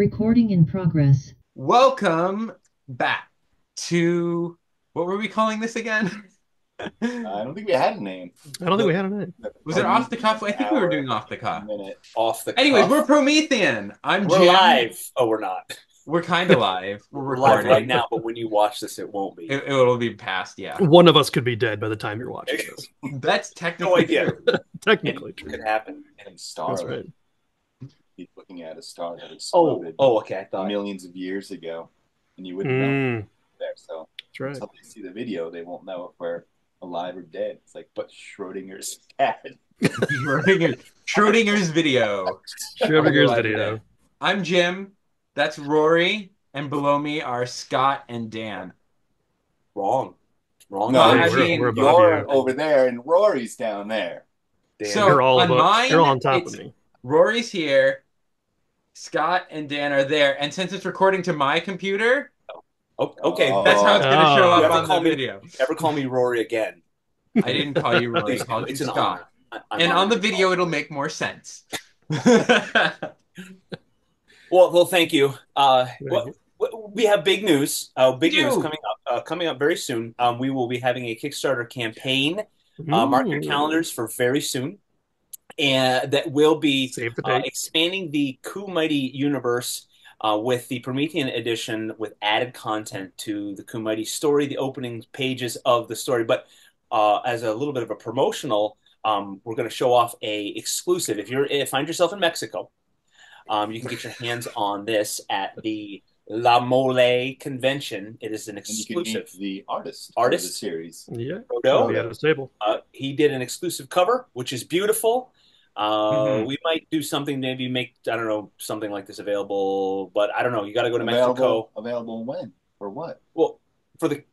Recording in progress. Welcome back to what were we calling this again? I don't think we had a name. I don't think we had a name. Was it off the cuff? Promethean I think we were hour, doing off the cuff. minute. Off the Anyways, cuff. we're Promethean. I'm We're Jim. live. Oh, we're not. We're kind of live. We're We're live recording. right now, but when you watch this, it won't be. It'll be past, yeah. One of us could be dead by the time you're watching this. That's No technically idea. true. Technically It true. could happen. And star. That's right. He's looking at a star that Oh, exploded okay. I thought. millions of years ago, and you wouldn't know there. So That's right. until they see the video, they won't know if we're alive or dead. It's like, but Schrodinger's cat. Schrodinger's video. Schrodinger's video. I'm Jim. That's Rory. And below me are Scott and Dan. Wrong. Wrong. No, Page. I mean, we're above You're you. over there, and Rory's down there. Dan. So You're all on above. mine, You're on top it's of me. Rory's here. Scott and Dan are there. And since it's recording to my computer, Oh, okay. Oh. that's how it's going to show You up ever on the call me- video. Ever call me Rory again? I didn't call you Rory. I Please, called you it's an Scott. honor. And on the honored. video, it'll make more sense. Well, thank you. Thank We have big news. Big We do. news coming up very soon. We will be having a Kickstarter campaign. Mark your calendars for very soon, and that will be Save the date. expanding the Coup Mighty universe with the Promethean edition with added content to the Coup Mighty story, the opening pages of the story. But as a little bit of a promotional, we're going to show off a exclusive. If you find yourself in Mexico, you can get your hands on this at the La Mole convention. It is an And you can meet exclusive. the artist of Artist? the series. Yeah. Oh, At his table. He did an exclusive cover, which is beautiful. Mhm. We might do something, maybe make, I don't know, something like this available, but I don't know. You got to go to Mexico. Available when? For what? Well, for the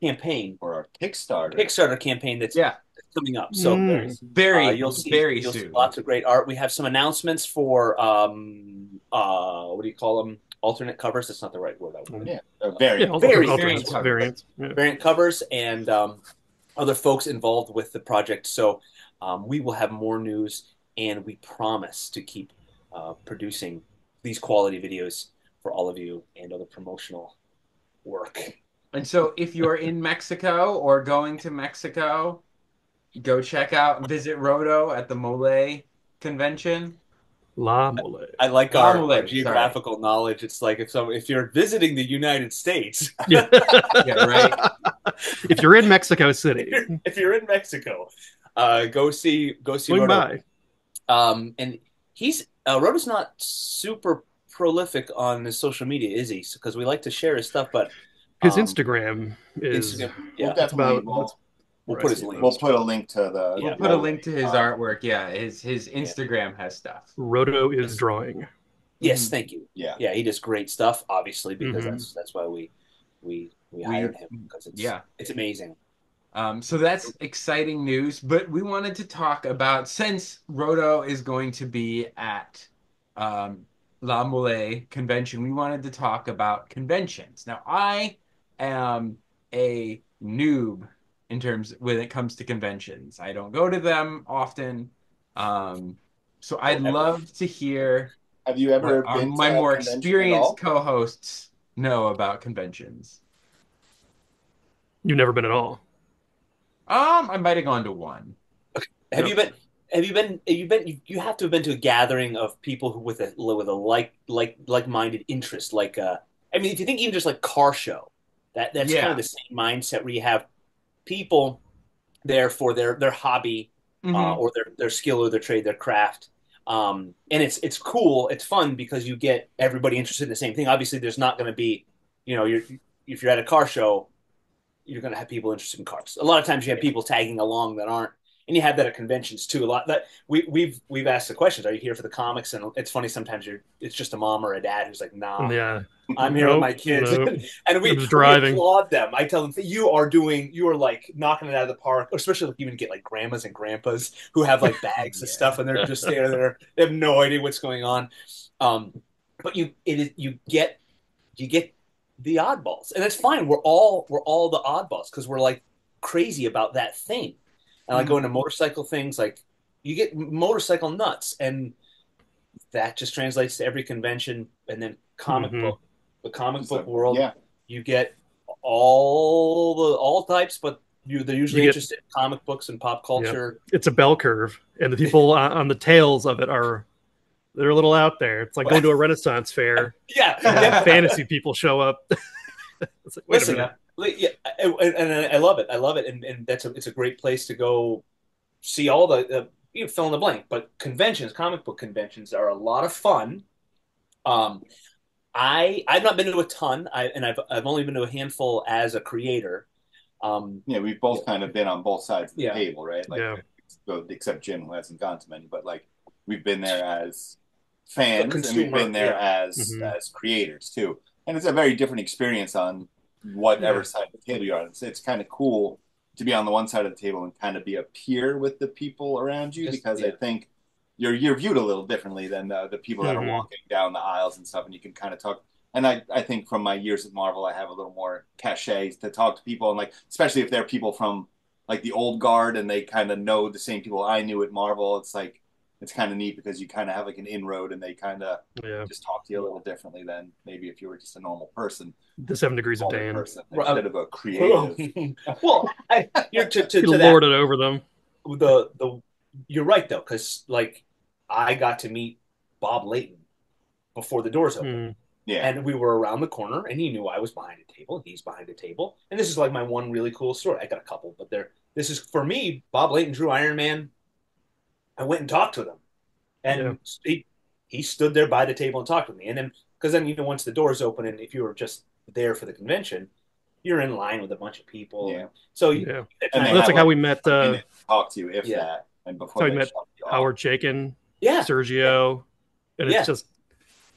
campaign, For our Kickstarter. Kickstarter campaign that's Yeah, coming up. So very, you'll see very you'll see soon. lots of great art. We have some announcements for what do you call them? Alternate covers. That's not the right word. Yeah. Very. Yeah, Very variants, variant variants, covers. variant covers, and other folks involved with the project. So we will have more news, and we promise to keep producing these quality videos for all of you and other promotional work. And so if you're in Mexico or going to Mexico, go check out and visit Roto at the Mole convention. La Mole. I like La our, Mole, our geographical knowledge. It's like if you're visiting the United States, Yeah, right. if you're in Mexico City, if you're in Mexico, go see Swing Roto. by. And he's Roto's not super prolific on his social media, is he? Because we like to share his stuff, but His Instagram is Instagram, We'll yeah, definitely about- we'll put his link. we'll put a link to the. Yeah. We'll put a link to his artwork. Yeah, his Instagram has stuff. Roto is drawing. Yes, thank you. Yeah. Yeah, he does great stuff, obviously, because Mhm. that's why we hired him, because it's amazing. So that's exciting news. But we wanted to talk about, since Roto is going to be at La Mole convention, we wanted to talk about conventions. Now, I am a noob in terms when it comes to conventions. I don't go to them often. So I'd love to hear Have you ever what been my to a more convention at experienced all? co-hosts know about conventions. You've never been at all. I might have gone to one. Have you been? You have to have been to a gathering of people who with a like-minded interest. I mean, if you think even just like car show, that's Yeah. kind of the same mindset where you have people there for their hobby Mhm. or their skill or their trade, their craft. And it's cool, it's fun because you get everybody interested in the same thing. Obviously, there's not going to be, if you're at a car show, you're going to have people interested in cars. A lot of times you have people tagging along that aren't, and you have that at conventions too. A lot that we've asked the questions. Are you here for the comics? And it's funny sometimes it's just a mom or a dad who's like, nah, Yeah. I'm here with Nope, my kids, nope. and we I'm just driving. applaud them. I tell them you are like knocking it out of the park. Especially if you even get like grandmas and grandpas who have like bags of stuff, and they're just standing there. They have no idea what's going on. But you get the oddballs, and it's fine. We're all the oddballs because we're like crazy about that thing. And like going to motorcycle things, like you get motorcycle nuts, and that just translates to every convention, and then comic Mhm. book, the comic It's book like, world. yeah, You get all types, but they're You usually get interested in comic books and pop Yep. culture. It's a bell curve, and the people on the tails of it they're a little out there. It's like going to a Renaissance fair, Yeah, and yeah. fantasy people show up. It's like, wait a Listen, minute. yeah, and I love it. I love it, and it's a great place to go see all the you fill in the blank. But conventions, comic book conventions, are a lot of fun. Um, I've not been to a ton, I've only been to a handful as a creator. yeah. We've both kind of been on both sides of the Yeah, table, right? Like, Yeah. except Jim, who hasn't gone to many, but like we've been there as a fans, and we've consumer. been there Yeah, Hmm. as creators too. And it's a very different experience on whatever Yeah. side of the table you're on. It's kind of cool to be on the one side of the table and kind of be a peer with the people around you, because I think you're viewed a little differently than the people that are Hmm. walking down the aisles and stuff, and you can kind of talk. And I think from my years at Marvel, I have a little more cachet to talk to people, and like especially if they're people from like the old guard and they kind of know the same people I knew at Marvel. It's like it's kind of neat because you kind of have like an inroad, and they kind of Yeah. just talk to you a little differently than maybe if you were just a normal person, The 7 degrees of normal Dan. person instead of a creative. well, to He that lorded over them. the you're right though, because like I got to meet Bob Layton before the doors opened. Mm. Yeah, And we were around the corner, and he knew I was behind a table, and he's behind a table. And this is like my one really cool story. I got a couple, but this is for me. Bob Layton drew Iron Man. I went and talked to them, Yeah. and he stood there by the table and talked with me. And then because then once the doors open, and if you were just there for the convention, you're in line with a bunch of people. yeah. So Yeah. And they Well, that's have like how like we met. a minute to talk to you, if Yeah. that, and That's before how we they met shut you off. Howard Chaykin, yeah, Sergio, and it's yeah, just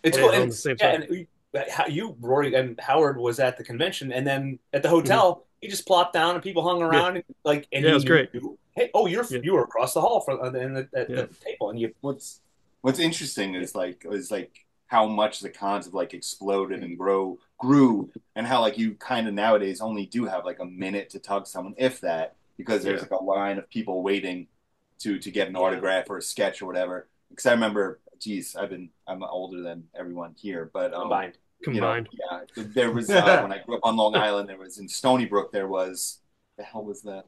it's yeah, cool. on And the same yeah, side. and you, Rory, and Howard was at the convention, and then at the Mhm. hotel, he just plopped down, and people hung Yeah. around, and like, and Yeah, it he was knew great. you. Hey, oh, Yeah. you were across the hall from at Yeah. the table, and you. What's interesting is like how much the cons have like exploded and grew, and how like you kind of nowadays only do have like a minute to talk to someone, if that, because there's Yeah. like a line of people waiting to get an Yeah. autograph or a sketch or whatever. Because I remember, geez, I'm older than everyone here, but Combined. you know, Combined. yeah, there was when I grew up on Long Island, there was in Stony Brook, there was the hell was the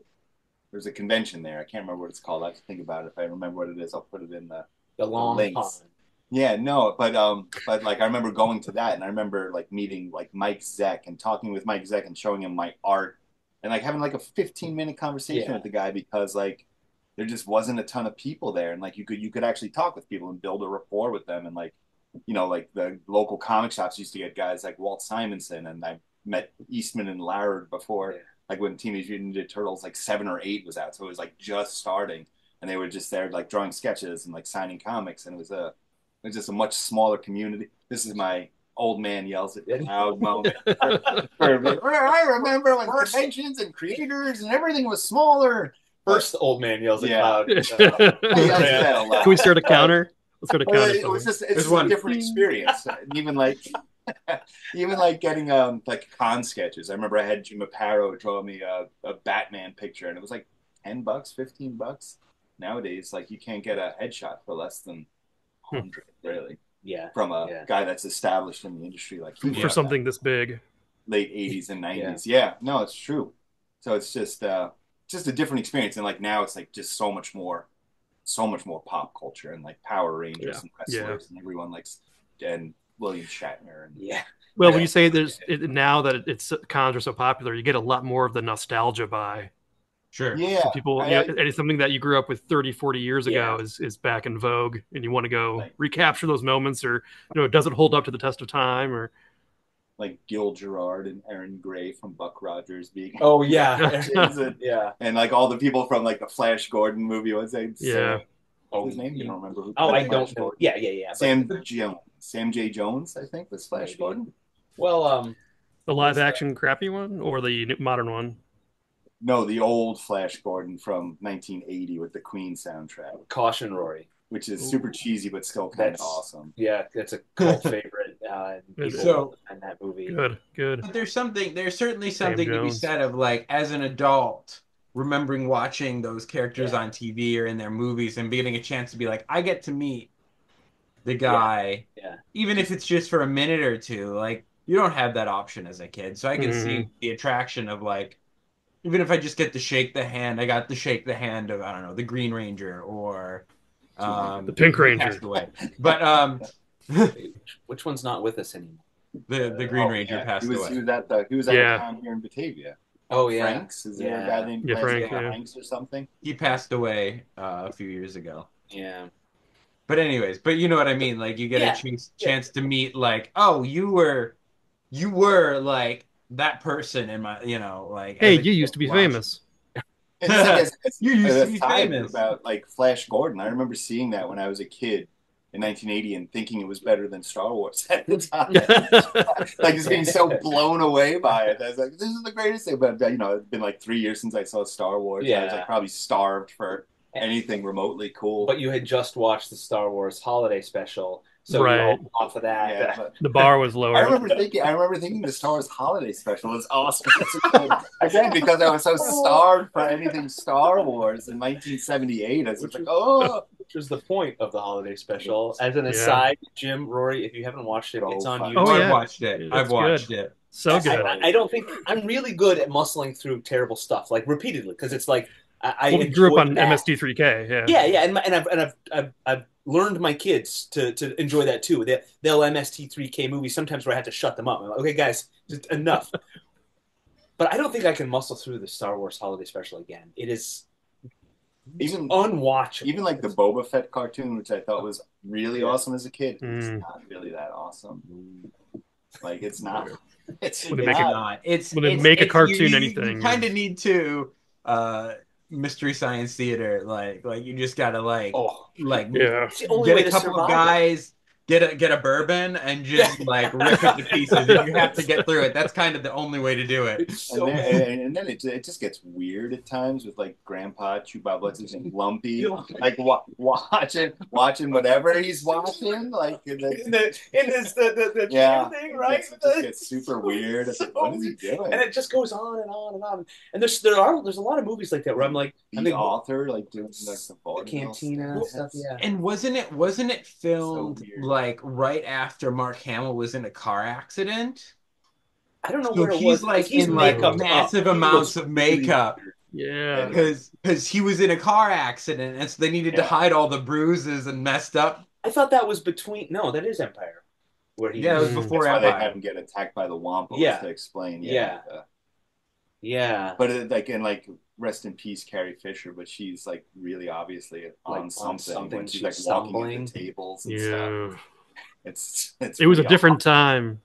there's a convention there. I can't remember what it's called. I have to think about it. If I remember what it is, I'll put it in The the long links. pond. Yeah, no, but like I remember going to that, and I remember like meeting like Mike Zeck and talking with Mike Zeck and showing him my art, and like having like a 15-minute conversation Yeah. with the guy, because like there just wasn't a ton of people there, and like you could actually talk with people and build a rapport with them, and like like the local comic shops used to get guys like Walt Simonson, and I met Eastman and Laird before, Yeah. like when Teenage Mutant Ninja Turtles like 7 or 8 was out, so it was like just starting, and they were just there like drawing sketches and like signing comics, and it was just a much smaller community. This is my old man yells at loud moment. I remember when conventions and creators and everything was smaller. First, the old man yells at Yeah. cloud. I say that a lot. Can we start a counter? Let's start a Well, counter. it was Something. just it's one. a different experience. And even like getting like con sketches. I remember I had Jim Aparo draw me a Batman picture, and it was like $10, $15. Nowadays, like you can't get a headshot for less than 100, really, Yeah. from a Yeah. guy that's established in the industry like he For was something this big. late 80s and 90s. Yeah, no, it's true. So it's just a different experience, and like now it's like just so much more pop culture, and like Power Rangers Yeah. and wrestlers and everyone likes, and William Shatner, and Yeah. Well, Yeah. when you say now that it's cons are so popular, you get a lot more of the nostalgia buy. Sure. yeah, So people, and it's something that you grew up with 30, 40 years ago is back in vogue, and you want to go Right. recapture those moments, or does it hold up to the test of time, or like Gil Gerard and Aaron Gray from Buck Rogers being Oh yeah. and, Yeah. and like all the people from like the Flash Gordon movie. What's that? Yeah. His name? You don't remember who? Oh, I Flash don't know. Gordon? Yeah. Sam J. Jones, I think, was Flash Maybe. Gordon. Well, the live action crappy one or the modern one? No, the old Flash Gordon from 1980 with the Queen soundtrack, Caution, Rory. which is super cheesy but still kind of awesome. Yeah, that's a cult favorite. People So- in that movie. Good. But there's certainly something to be Jones. said of like as an adult remembering watching those characters on TV or in their movies and getting a chance to be like, I get to meet the guy, Yeah. even if it's just for a minute or two. Like you don't have that option as a kid, so I can Hmm. see the attraction of like even if I just get to shake the hand, I got to shake the hand of I don't know the Green Ranger or The Pink he Ranger. passed away, but Which one's not with us anymore? the Green Oh Ranger yeah, passed away. he was at a Yeah. con here in Batavia. Oh yeah, Franks, is there a guy named Yeah, Lance Frank. Yeah, Yeah. Hanks or something? he passed away a few years ago. yeah, But anyways, but you know what I mean? Like you get a yeah, yeah. chance to meet like, oh, you were like that person in my, like Hey, as a you kid used to be watching. famous. And just like You as used an to be aside famous. about like Flash Gordon, I remember seeing that when I was a kid in 1980 and thinking it was better than Star Wars at the time. Like just being so blown away by it. I was like, this is the greatest thing. But it's been like 3 years since I saw Star Wars. I was Yeah. like probably starved for anything remotely cool. But you had just watched the Star Wars holiday special, so you're Right. all off of that. Yeah, but The bar was I lower. remember thinking the Star Wars holiday special was awesome. Again, because I was so starved for anything Star Wars in 1978. I was just like, oh, Which was the point of the holiday special. As an Yeah. aside, Jim, Rory, if you haven't watched it, it's on Oh, YouTube. Oh, Oh I've yeah. watched it. It's I've watched good. it. So good. I don't think I'm really good at muscling through terrible stuff like repeatedly because it's like I Well, we grew up enjoy on that. MST3K. Yeah. Yeah, yeah, and I've learned my kids to enjoy that too. They'll MST3K movies sometimes where I have to shut them up. I'm like, okay, guys, just enough. But I don't think I can muscle through the Star Wars holiday special again. It is even unwatchable. even like the Boba Fett cartoon, which I thought was really awesome as a kid. It's Mm. not really that awesome. Like it's not. It's When they It's make it- not. It's when they it's, make a it's cartoon you anything kind of is- need to Mystery Science Theater like you just gotta like Yeah, it's the only get way a to couple of survive. guys get a bourbon and just like rip it to pieces and you have to get through it. That's kind of the only way to do it. It's so and then it just gets weird at times with like Grandpa Chewbacca and Lumpy, like watching whatever he's watching, like in this the yeah, thing, right? it just gets super weird. It's like, what is he doing? And it just goes on and on and on. And there's a lot of movies like that where I'm like, The author like doing like the Cantina stuff, yeah. And wasn't it filmed So weird. like right after Mark Hamill was in a car accident? I don't know So where it he's was. like He's in like makeup massive up. amounts of makeup Yeah. because he was in a car accident and so they needed to hide all the bruises and messed up. I thought that was between. No, that is Empire, where he. Yeah, it was Mm. before That's why they Empire. have him get attacked by the Wampos Yeah. to explain. Yeah. Yeah. But like rest in peace, Carrie Fisher. But she's like really obviously on something when she's like walking stumbling. into tables and stuff. Yeah. It's It was a pretty different time.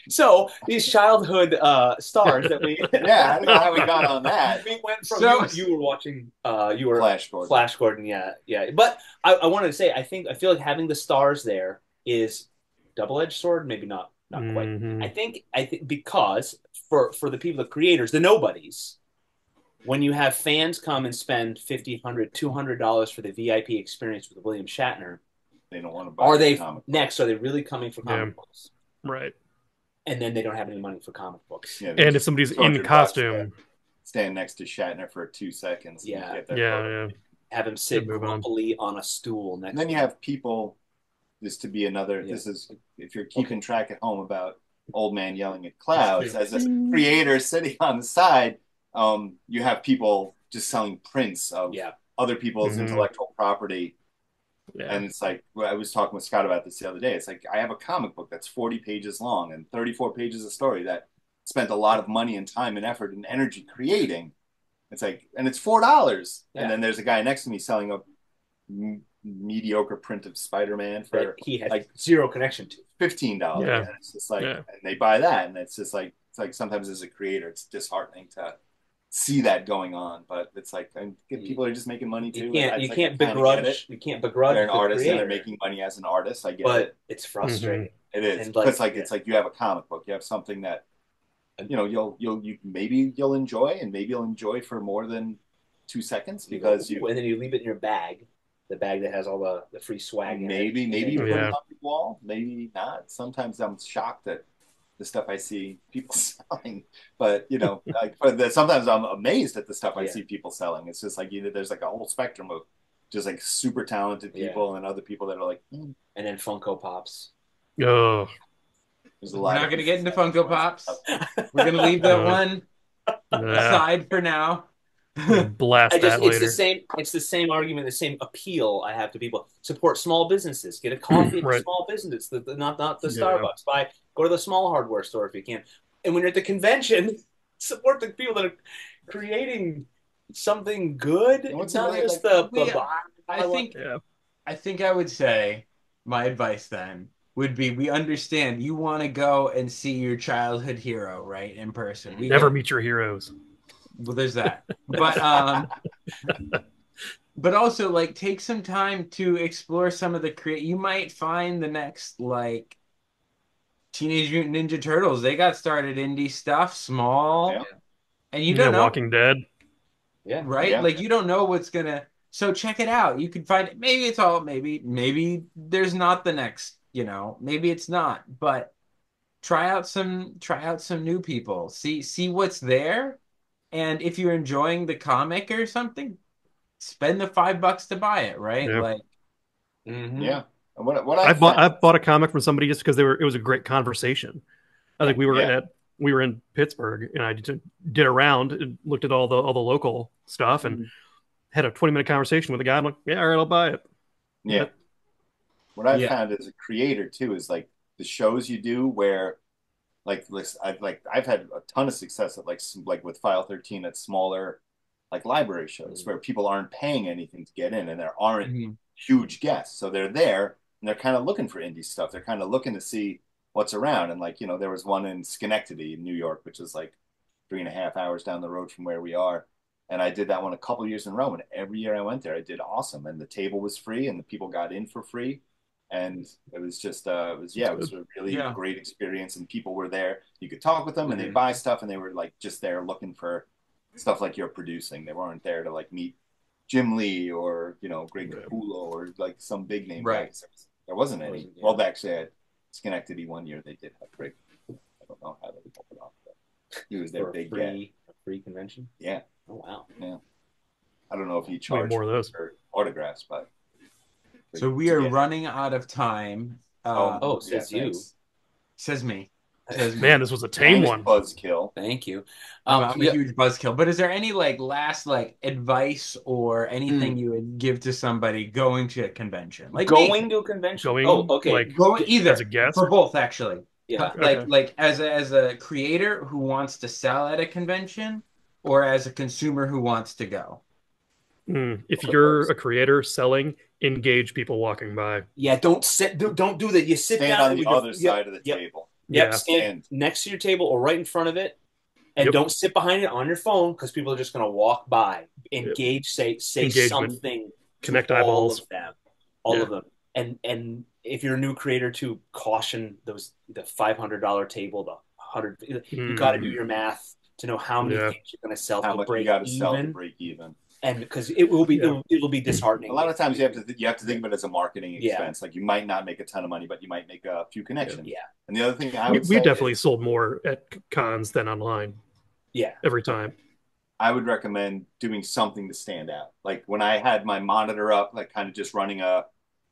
So these childhood stars that we. Yeah, I don't know how we got on that. We went from So- you were watching you were Flash Gordon. Flash Gordon, yeah. But I wanted to say I feel like having the stars there is double-edged sword, maybe not quite. Mhm. I think because for the people, the creators, the nobodies, when you have fans come and spend $50, $100, $200 for the VIP experience with William Shatner, They don't want to buy are they comic next? Are they really coming for comic Yeah. books? Right. And then they don't have any money for comic books. Yeah, And if somebody's in $200 costume, stand next to Shatner for 2 seconds. Yeah. And get their yeah, photo. yeah. Have him sit Move on. grumpily on a stool next. And then you have people. This to be another. Yeah. This is if you're keeping track at home about old man yelling at clouds as a creator sitting on the side. You have people just selling prints of other people's Mhm. intellectual property. Yeah. And it's like, I was talking with Scott about this the other day. It's like, I have a comic book that's 40 pages long and 34 pages of story that spent a lot of money and time and effort and energy creating. It's like, and it's $4. Yeah. And then there's a guy next to me selling a mediocre print of Spider-Man for that he had like zero connection to. $15. Yeah. And it's just like, Yeah. and they buy that. And it's just like, sometimes as a creator, it's disheartening to see that going on. But it's like, and people are just making money too. You It's like, can't I kinda get begrudge. it. You can't begrudge. They're an the artist and creator, they're making money as an artist. I get but it. it's frustrating. It is. And Because it's like you have a comic book. You have something that you'll enjoy, and maybe you'll enjoy for more than 2 seconds because and then you leave it in your bag, the bag that has all the free swag in it. maybe you put Yeah. it on your wall, maybe not. Sometimes I'm shocked at the stuff I see people selling, but sometimes I'm amazed at the stuff I see people selling. It's just like there's like a whole spectrum of just like super talented people and other people that are like, and then Funko Pops. Oh, there's a We're lot not of going to get into Funko Pops. We're going to leave that one yeah. aside for now. Blast that It's the later. same. It's the same argument, the same appeal I have to people. Support small businesses. Get a coffee at the Right. small business. Not the Yeah. Starbucks. Go to the small hardware store if you can. And when you're at the convention, support the people that are creating something good. And what's Not like, just the. I think Yeah. I think I would say my advice then would be we understand you want to go and see your childhood hero, right, in person. We Never get meet your heroes. well, there's that. But also like take some time to explore some of the create you might find the next like Teenage Mutant Ninja Turtles. They got started indie stuff, small, yeah, and you Yeah, don't know, Walking Dead. Yeah. right? yeah, Like you don't know what's gonna. So check it out. You can find it. Maybe it's all. Maybe there's not the next. Maybe it's not. But try out some new people. See what's there, and if you're enjoying the comic or something, spend the $5 to buy it. Right? Yeah. Like yeah. And what I found, I bought a comic from somebody just because it was a great conversation. I think yeah, we were in Pittsburgh and I did a round and looked at all the local stuff and had a 20-minute conversation with a guy. I'm like, yeah, all right, I'll buy it. yeah. What I yeah. found as a creator too is like the shows you do where I've had a ton of success at like with File 13 at smaller like library shows where people aren't paying anything to get in and there aren't Mhm. huge guests. So they're there and they're kind of looking for indie stuff. They're kind of looking to see what's around. And like, there was one in Schenectady in New York, which is like 3.5 hours down the road from where we are. And I did that one a couple years in a row. And every year I went there, I did awesome. And the table was free and the people got in for free. And it was just, it was a really Yeah. great experience. And people were there. You could talk with them and they'd buy stuff and they were like just there looking for stuff like you're producing. They weren't there to like meet Jim Lee or, Greg Capullo or like some big name Right. guys. There wasn't any. Yeah. Well, actually, at Schenectady one year they did have Greg. I don't know how they pulled it off. But he was their big guy. A free convention. Yeah. Oh wow. Yeah. I don't know if he Way charged more of those. for autographs, but So we are running out of time. Says you. thanks. Says me. Man, this was a tame Thanks, one. Buzzkill. Thank you. I'm a huge buzzkill. But is there any like last like advice or anything you would give to somebody going to a convention? Like going to a convention. Going, okay. like, going either as a guest? for both actually. Yeah. Okay. Like as a creator who wants to sell at a convention or as a consumer who wants to go. If you're a creator selling, engage people walking by. Yeah, don't sit. Don't do that. You sit Stand down on the other side of the table. Yep, Yeah. stand next to your table or right in front of it, and Yep. don't sit behind it on your phone because people are just going to walk by. Engage, say Engagement. something. Connect to eyeballs. all of them, and if you're a new creator, to caution the $500 table, the 100. You got to do your math to know how many things you're going to sell. How much you got to sell to break even. And because it will be disheartening. A lot of times you have to think of it as a marketing expense. Like you might not make a ton of money, but you might make a few connections. Yeah. And the other thing I would we say definitely is, sold more at cons than online. Yeah. Every time. I would recommend doing something to stand out. Like when I had my monitor up, like kind of just running a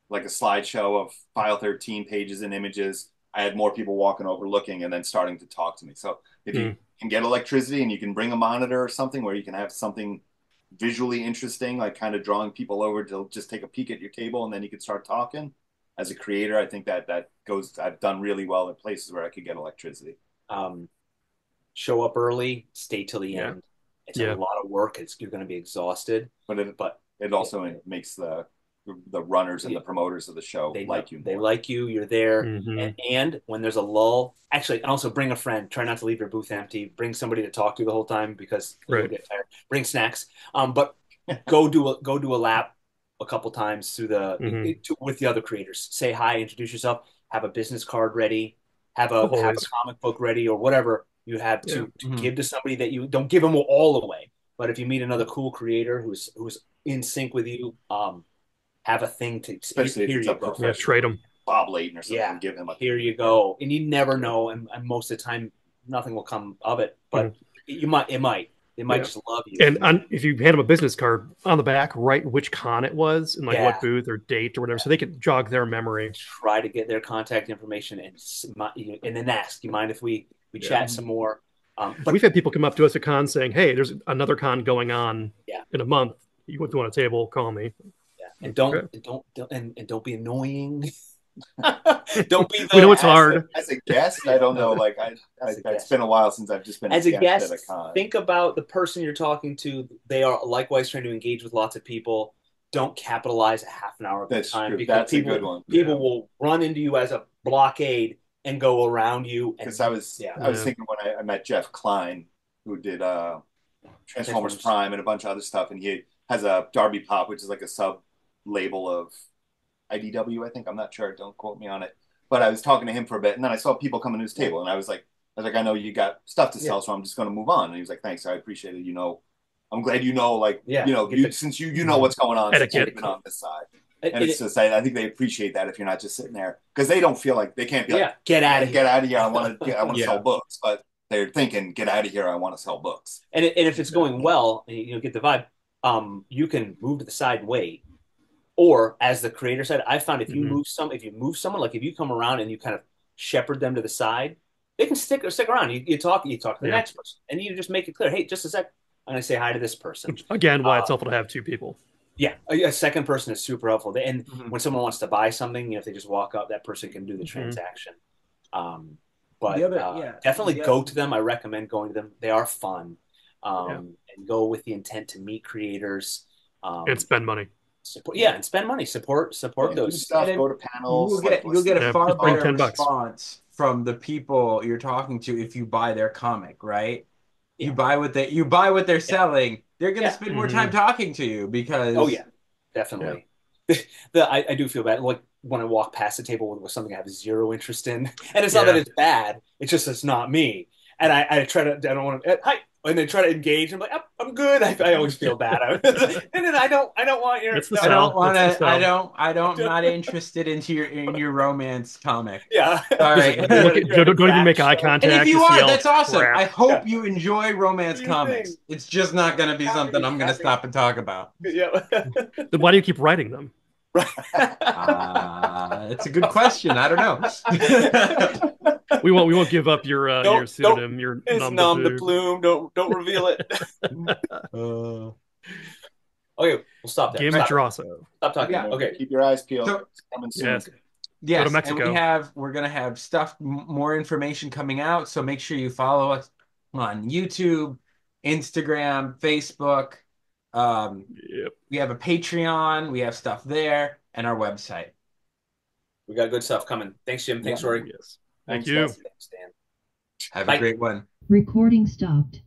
slideshow of File 13 pages and images, I had more people walking over, looking, and then starting to talk to me. So if you can get electricity and you can bring a monitor or something where you can have something visually interesting, like kind of drawing people over to just take a peek at your table and then you can start talking. As a creator, I think that goes, I've done really well in places where I could get electricity. Show up early, stay till the end. It's a lot of work. You're going to be exhausted, but it also makes the runners and the promoters of the show like you more. They like you. You're there. Mm-hmm. And when there's a lull, actually, also bring a friend. Try not to leave your booth empty. Bring somebody to talk to the whole time because you'll get tired. Bring snacks. But go do a lap a couple times through with the other creators. Say hi, introduce yourself. Have a business card ready. Have a comic book ready or whatever you have to give to somebody that you don't give them all away. But if you meet another cool creator who's in sync with you, have a thing to especially if it's a professional. Trade them. Bob Layton or something. Give him here you go. And you never know. And most of the time, nothing will come of it. But it might. They might Yeah. just love you. And if you hand them a business card on the back, write which con it was and like Yeah. what booth or date or whatever, so they can jog their memory. Try to get their contact information and then ask, you mind if we Yeah. chat some more? But We've had people come up to us at cons saying, "Hey, there's another con going on Yeah. in a month. You want a table? Call me." yeah, and Okay. don't be annoying. Don't be We know the it's hard. As a guest, I don't know. Like As a it's guest. been a while since I've just been As a guest guest. at a con. Think about the person you're talking to. They are likewise trying to engage with lots of people. Don't capitalize a half an hour of the That's time true. because That's a people good one. people will run into you as a blockade and go around you. Because I was thinking when I met Jeff Klein, who did Transformers Prime and a bunch of other stuff, and he has a Darby Pop, which is like a sub label of IDW, I think. I'm not sure. Don't quote me on it. But I was talking to him for a bit, and then I saw people coming to his table, and I was like, I know you got stuff to sell, so I'm just going to move on. And he was like, thanks, I appreciate it. I'm glad since you know what's going on, since you've been on this side. And it's just, I think they appreciate that if you're not just sitting there, because they don't feel like they can't be like, get out of here. Get out of here. I want to sell books, but they're thinking, get out of here. I want to sell books. And if it's going well, and you get the vibe, you can move to the side and wait. Or as the creator said, I found if you move someone, like if you come around and you kind of shepherd them to the side, they can stick around. You talk to the next person, and you just make it clear, hey, just a sec, I'm going to say hi to this person. Again, why it's helpful to have two people. Yeah, a second person is super helpful. And when someone wants to buy something, if they just walk up, that person can do the transaction. Definitely go to them. I recommend going to them. They are fun, and go with the intent to meet creators and spend money. And spend money. Support those stuff. Go to panels. You'll get a far better response from the people you're talking to if you buy their comic, right? Yeah. You buy what they're selling. They're going to spend more time talking to you because. Definitely. I do feel bad. Like when I walk past the table with something I have zero interest in, and it's not that it's bad. It's just it's not me. And I try to. I don't want to. Hi. And they try to engage. I'm like, oh, I'm good. I always feel bad. And then I don't want your. I don't want to. I'm not interested in your romance comic. Yeah. All right. Don't even make eye contact. And if you are, that's awesome. I hope you enjoy romance comics. It's just not going to be something I'm going to stop and talk about. Yeah. Then why do you keep writing them? It's a good question. I don't know. We won't give up your pseudonym. Your nom de plume. Don't reveal it. Okay, we'll stop there. Game Drosso. Stop talking. Yeah. Okay, keep your eyes peeled. Coming soon. Yes. Go to Mexico. And we're gonna have more information coming out. So make sure you follow us on YouTube, Instagram, Facebook. We have a Patreon. We have stuff there, and our website. We got good stuff coming. Thanks, Jim. Thanks, Rory. Yes. Thank you. Thanks, Dan. Have a great one. Recording stopped.